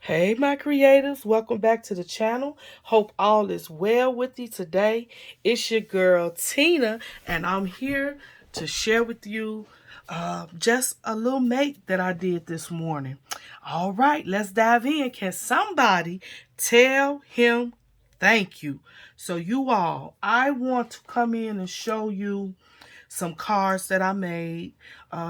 Hey, my creators, welcome back to the channel. Hope all is well with you today. It's your girl Tina, and I'm here to share with you just a little make that I did this morning. All right, let's dive in. Can somebody tell him thank you? So, you all, I want to come in and show you some cards that I made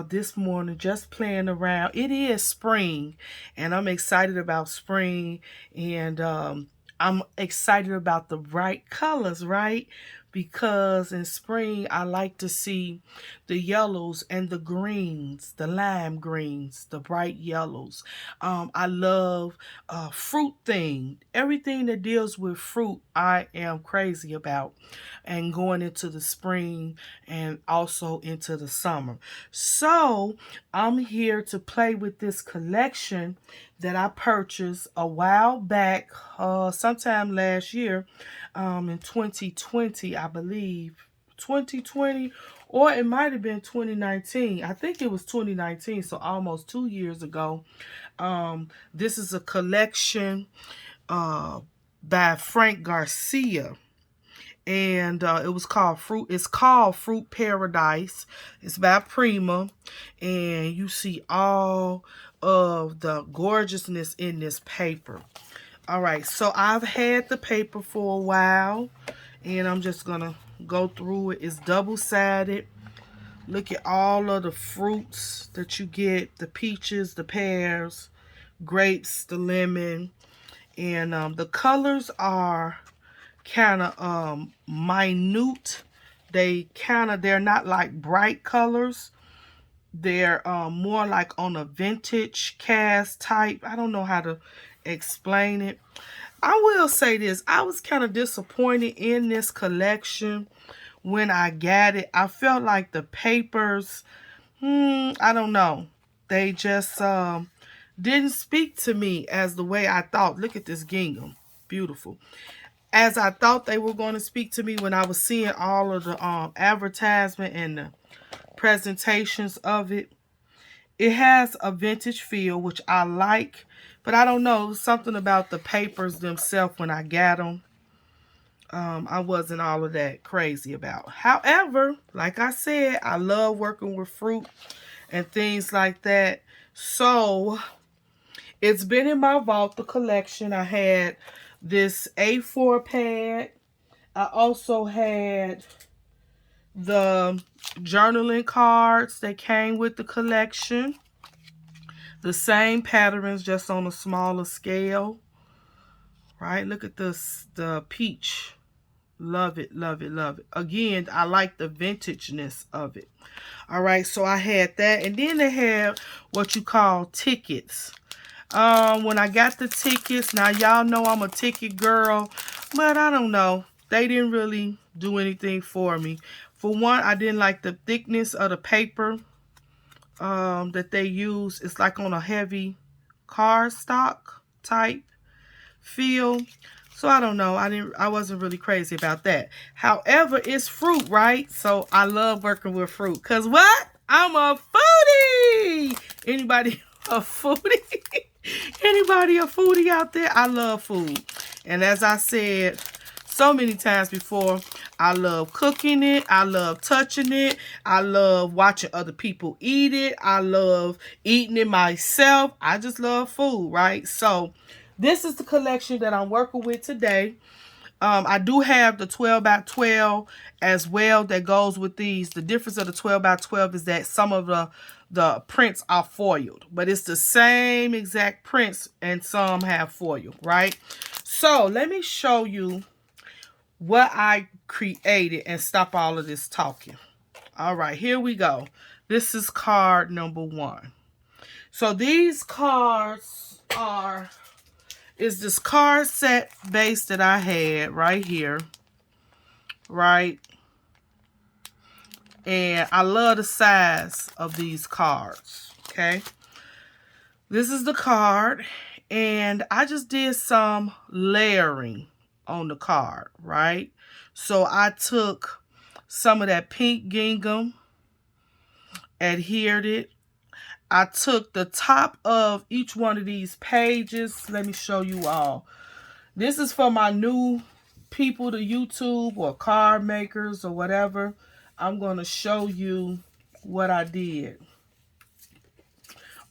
this morning, just playing around. It is spring, and I'm excited about spring, and I'm excited about the bright colors, right? Because in spring, I like to see the yellows and the greens, the lime greens, the bright yellows. I love fruit thing. Everything that deals with fruit, I am crazy about. And going into the spring and also into the summer. So I'm here to play with this collection that I purchased a while back, sometime last year, in 2020, I believe. 2020, or it might have been 2019. I think it was 2019, so almost 2 years ago. This is a collection by Frank Garcia, and it was called Fruit. It's called Fruit Paradise. It's by Prima, and you see all of the gorgeousness in this paper. All right, so I've had the paper for a while, and I'm just gonna go through it. It's double-sided. Look at all of the fruits that you get: the peaches, the pears, grapes, the lemon, and the colors are kind of minute. They're not like bright colors. They're more like on a vintage cast type. I don't know how to explain it. I will say this: I was kind of disappointed in this collection when I got it. I felt like the papers, I don't know, they just didn't speak to me as the way I thought. Look at this gingham, beautiful, as I thought they were going to speak to me when I was seeing all of the advertisement and the presentations of it. It has a vintage feel, which I like, but I don't know, something about the papers themselves when I got them. I wasn't all of that crazy about. However, like I said, I love working with fruit and things like that. So it's been in my vault, the collection. I had this A4 pad. I also had the journaling cards that came with the collection. The same patterns, just on a smaller scale. Right? Look at this, the peach. Love it, love it, love it. Again, I like the vintageness of it. All right, so I had that. And then they have what you call tickets. When I got the tickets, now y'all know I'm a ticket girl, but I don't know. They didn't really do anything for me. For one, I didn't like the thickness of the paper that they use. It's like on a heavy cardstock type feel. So I don't know. I wasn't really crazy about that. However, it's fruit, right? So I love working with fruit. Cause what? I'm a foodie. Anybody a foodie? Anybody a foodie out there? I love food. And as I said so many times before, I love cooking it. I love touching it. I love watching other people eat it. I love eating it myself. I just love food, right? So this is the collection that I'm working with today. I do have the 12 by 12 as well that goes with these. The difference of the 12 by 12 is that some of the prints are foiled, but it's the same exact prints and some have foil, right? So let me show you what I created and stop all of this talking. All right, here we go. This is card number 1. So these cards is this card set base that I had right here, right? And I love the size of these cards, okay? This is the card, and I just did some layering on the card, right? So I took some of that pink gingham, adhered it. I took the top of each one of these pages. Let me show you all. This is for my new people to YouTube or card makers or whatever. I'm going to show you what I did.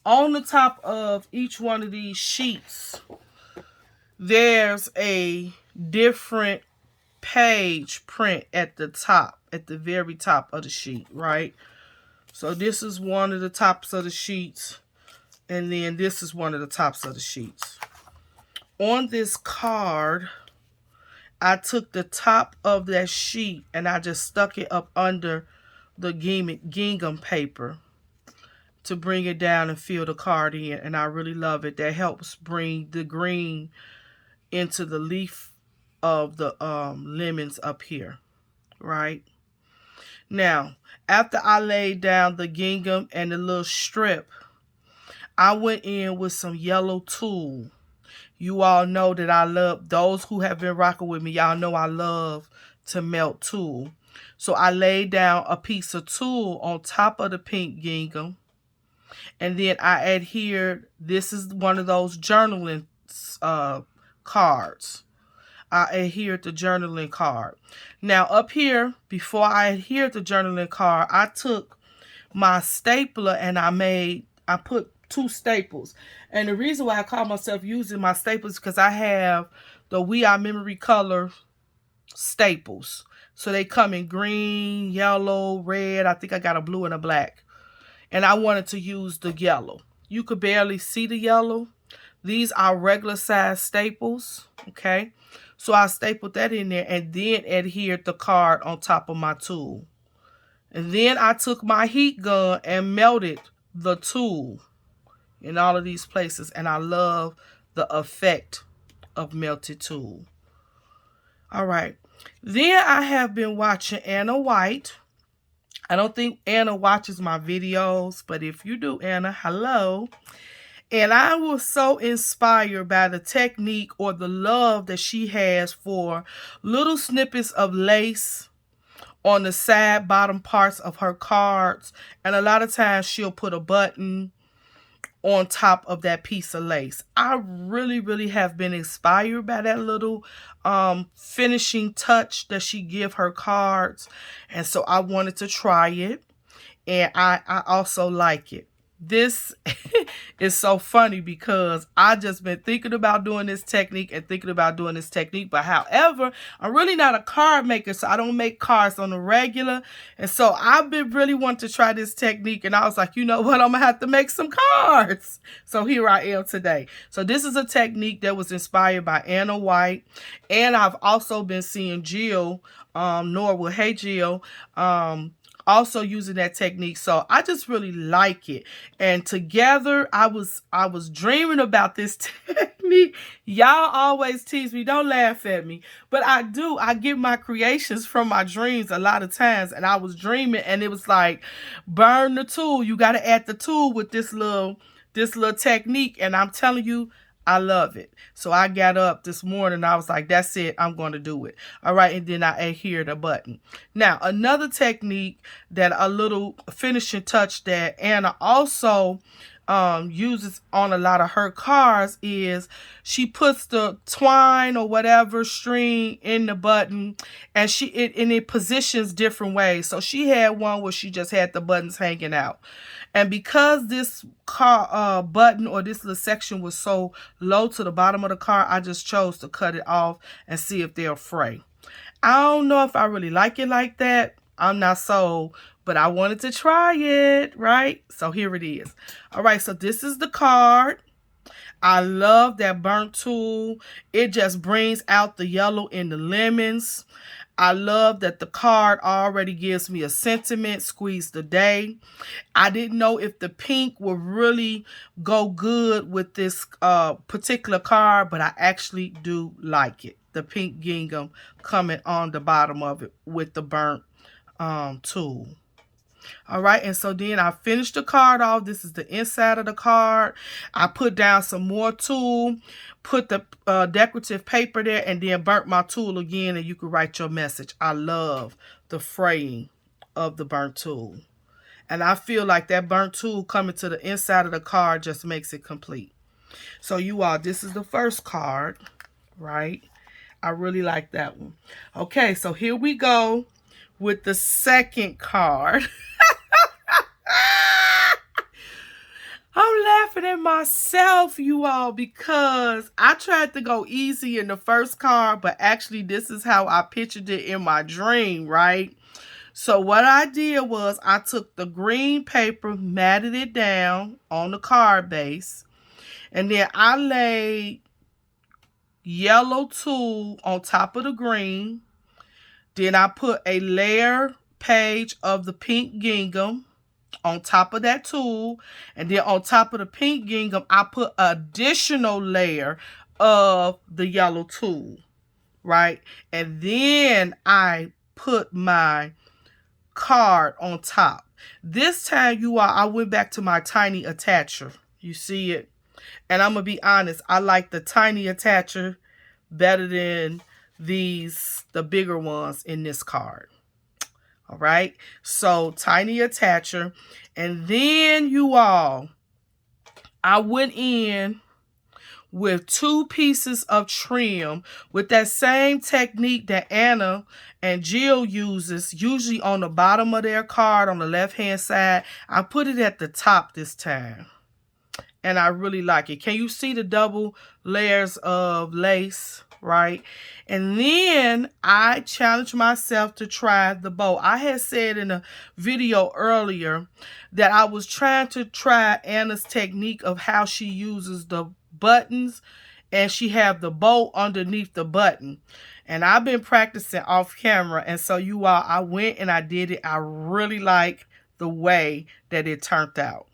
On the top of each one of these sheets, there's a different page print at the top, at the very top of the sheet, right? So this is one of the tops of the sheets, and then this is one of the tops of the sheets. On this card, I took the top of that sheet and I just stuck it up under the gingham paper to bring it down and fill the card in, and I really love it. That helps bring the green into the leaf of the lemons up here, right? Now, after I laid down the gingham and the little strip, I went in with some yellow tulle. You all know that I love, those who have been rocking with me, y'all know I love to melt tulle. So I laid down a piece of tulle on top of the pink gingham. And then I adhered, this is one of those journaling cards. I adhered the journaling card. Now up here, before I adhered the journaling card, I took my stapler and I put 2 staples. And the reason why I call myself using my staples is because I have the We Are Memory Color staples. So they come in green, yellow, red. I think I got a blue and a black. And I wanted to use the yellow. You could barely see the yellow. These are regular size staples, okay? So I stapled that in there and then adhered the card on top of my tulle. And then I took my heat gun and melted the tulle in all of these places. And I love the effect of melted tulle. All right. Then I have been watching Anna White. I don't think Anna watches my videos, but if you do, Anna, hello. And I was so inspired by the technique or the love that she has for little snippets of lace on the side bottom parts of her cards. And a lot of times she'll put a button on top of that piece of lace. I really have been inspired by that little finishing touch that she give her cards. And so I wanted to try it. And I also like it. This is so funny because I just been thinking about doing this technique and thinking about doing this technique. But however, I'm really not a card maker, so I don't make cards on the regular. And so I've been really wanting to try this technique. And I was like, you know what? I'm going to have to make some cards. So here I am today. So this is a technique that was inspired by Anna White. And I've also been seeing Jill Norwood. Hey, Jill. Also using that technique. So I just really like it. And together I was dreaming about this technique. Y'all always tease me, don't laugh at me, but I do. I get my creations from my dreams a lot of times. And I was dreaming and it was like, burn the tulle. You got to add the tulle with this little technique. And I'm telling you, I love it. So I got up this morning and I was like, that's it. I'm going to do it. All right. And then I adhered the button. Now, another technique that a little finishing touch that Anna also uses on a lot of her cards is she puts the twine or whatever string in the button and it positions different ways. So she had one where she just had the buttons hanging out. And because this car button or this little section was so low to the bottom of the card, I just chose to cut it off and see if they'll fray. I don't know if I really like it like that. I'm not sold, but I wanted to try it, right? So here it is. All right, so this is the card. I love that burnt tulle. It just brings out the yellow in the lemons. I love that the card already gives me a sentiment, squeeze the day. I didn't know if the pink would really go good with this particular card, but I actually do like it. The pink gingham coming on the bottom of it with the burnt tulle. All right, and so then I finished the card off. This is the inside of the card. I put down some more tulle, put the decorative paper there, and then burnt my tulle again, and you can write your message. I love the fraying of the burnt tulle. And I feel like that burnt tool coming to the inside of the card just makes it complete. So you all, this is the first card, right? I really like that one. Okay, so here we go with the second card. I'm laughing at myself, you all, because I tried to go easy in the first card, but actually this is how I pictured it in my dream, right? So what I did was I took the green paper, matted it down on the card base, and then I laid yellow tulle on top of the green. Then I put a layer page of the pink gingham on top of that tulle, and then on top of the pink gingham, I put an additional layer of the yellow tulle, right? And then I put my card on top. This time, you all, I went back to my tiny attacher. You see it? And I'm going to be honest, I like the tiny attacher better than the bigger ones in this card. All right, so tiny attacher. And then you all, I went in with 2 pieces of trim with that same technique that Anna and Jill uses, usually on the bottom of their card on the left hand side. I put it at the top this time, and I really like it. Can you see the double layers of lace? Right? And then I challenged myself to try the bow. I had said in a video earlier that I was trying to try Anna's technique of how she uses the buttons, and she have the bow underneath the button. And I've been practicing off camera, and so you all, I went and I did it. I really like the way that it turned out.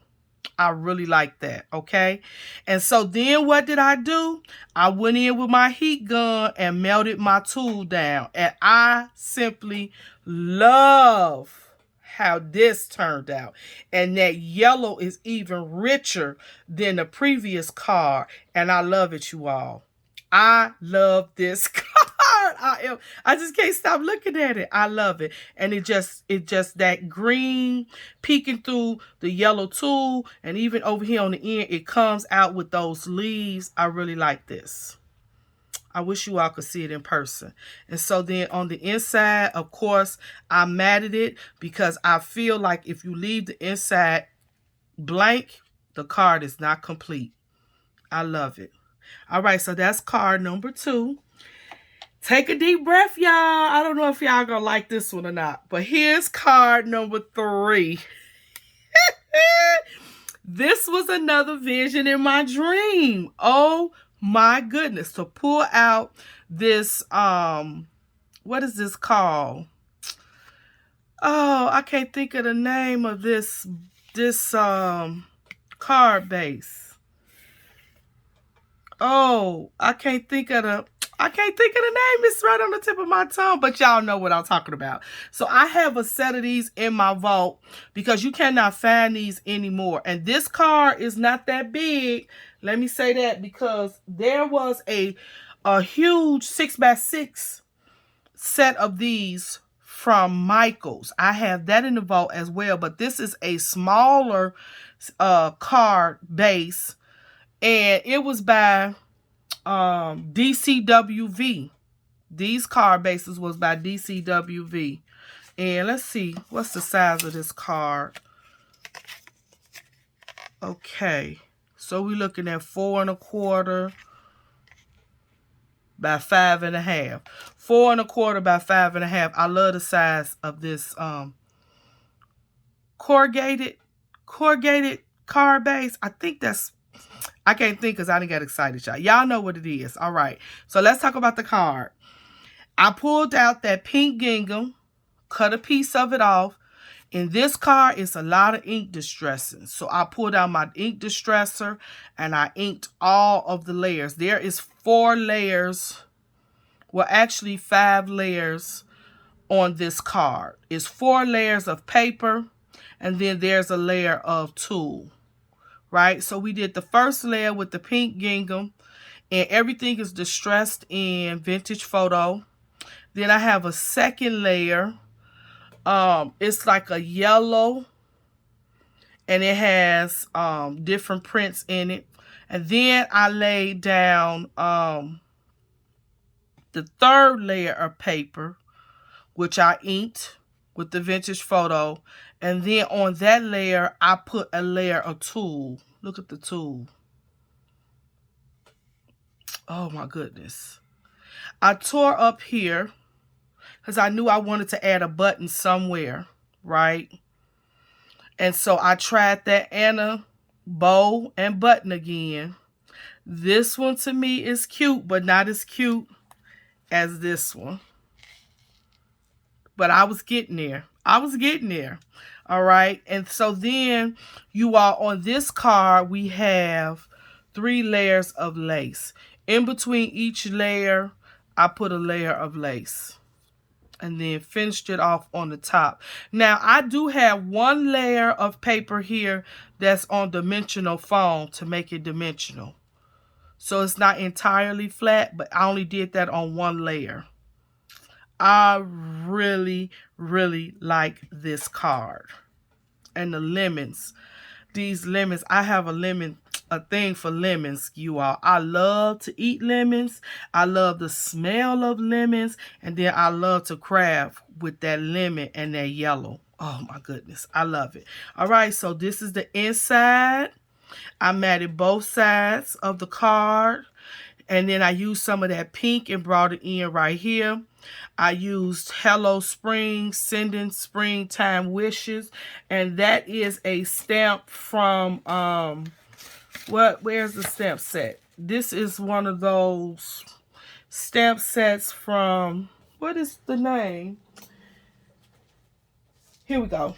I really like that, okay? And so then what did I do? I went in with my heat gun and melted my tool down. And I simply love how this turned out. And that yellow is even richer than the previous card. And I love it, you all. I love this card. I just can't stop looking at it. I love it. And it just that green peeking through the yellow tulle, and even over here on the end, it comes out with those leaves. I really like this. I wish you all could see it in person. And so then on the inside, of course, I matted it because I feel like if you leave the inside blank, the card is not complete. I love it. All right, so that's card number 2. Take a deep breath, y'all. I don't know if y'all gonna like this one or not, but here's card number 3. This was another vision in my dream. Oh my goodness. To pull out this, what is this called? Oh, I can't think of the name of this card base. Oh, I can't think of the name. It's right on the tip of my tongue, but y'all know what I'm talking about. So I have a set of these in my vault because you cannot find these anymore. And this card is not that big. Let me say that, because there was a huge 6x6 set of these from Michaels. I have that in the vault as well, but this is a smaller card base. And it was by DCWV. These card bases was by DCWV. And let's see, what's the size of this card? Okay, so we're looking at 4 1/4 by 5 1/2. 4 1/4 by 5 1/2. I love the size of this corrugated card base. I can't think because I didn't get excited, y'all. Y'all know what it is. All right. So let's talk about the card. I pulled out that pink gingham, cut a piece of it off. In this card, it's a lot of ink distressing. So I pulled out my ink distresser and I inked all of the layers. There is 4 layers. Well, actually 5 layers on this card. It's 4 layers of paper, and then there's a layer of tulle. Right, so we did the first layer with the pink gingham, and everything is distressed in vintage photo. Then I have a second layer. It's like a yellow and it has different prints in it. And then I laid down the third layer of paper, which I inked with the vintage photo. And then on that layer, I put a layer of tulle. Look at the tulle. Oh my goodness. I tore up here because I knew I wanted to add a button somewhere, right? And so I tried that Anna bow and button again. This one to me is cute, but not as cute as this one. But I was getting there. I was getting there. All right. And so then you all, on this card, we have 3 layers of lace. In between each layer, I put a layer of lace. And then finished it off on the top. Now, I do have 1 layer of paper here that's on dimensional foam to make it dimensional. So it's not entirely flat, but I only did that on 1 layer. I really, really like this card. And the lemons. These lemons, I have a thing for lemons, you all. I love to eat lemons. I love the smell of lemons. And then I love to craft with that lemon and that yellow. Oh my goodness. I love it. All right. So this is the inside. I matted both sides of the card. And then I used some of that pink and brought it in right here. I used Hello Spring, sending springtime wishes. And that is a stamp from, where's the stamp set? This is one of those stamp sets from, what is the name? Here we go.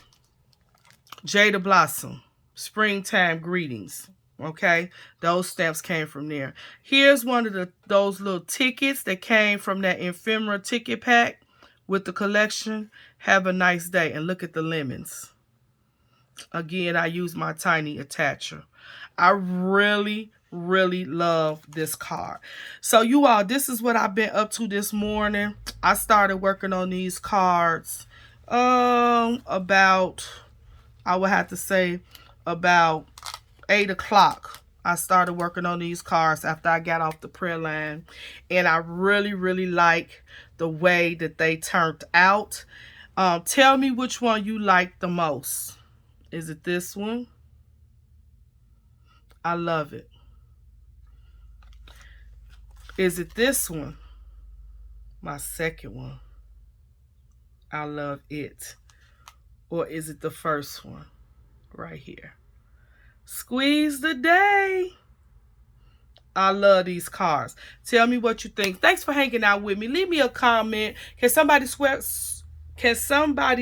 Jada Blossom, Springtime Greetings. Okay, those stamps came from there. Here's one of those little tickets that came from that ephemera ticket pack with the collection. Have a nice day. And look at the lemons. Again, I use my tiny attacher. I really, really love this card. So you all, this is what I've been up to this morning. I started working on these cards about, I would have to say, about 8 o'clock. I started working on these cards after I got off the prayer line. And I really, really like the way that they turned out. Tell me which one you like the most. Is it this one? I love it. Is it this one? My second one. I love it. Or is it the first one? Right here. Squeeze the day. I love these cards. Tell me what you think. Thanks for hanging out with me. Leave me a comment. Can somebody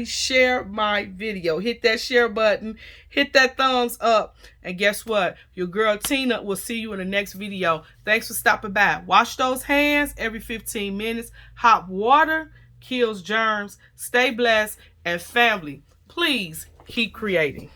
share my video? Hit that share button. Hit that thumbs up. And guess what? Your girl Tina will see you in the next video. Thanks for stopping by. Wash those hands every 15 minutes. Hot water kills germs. Stay blessed. And family, please keep creating.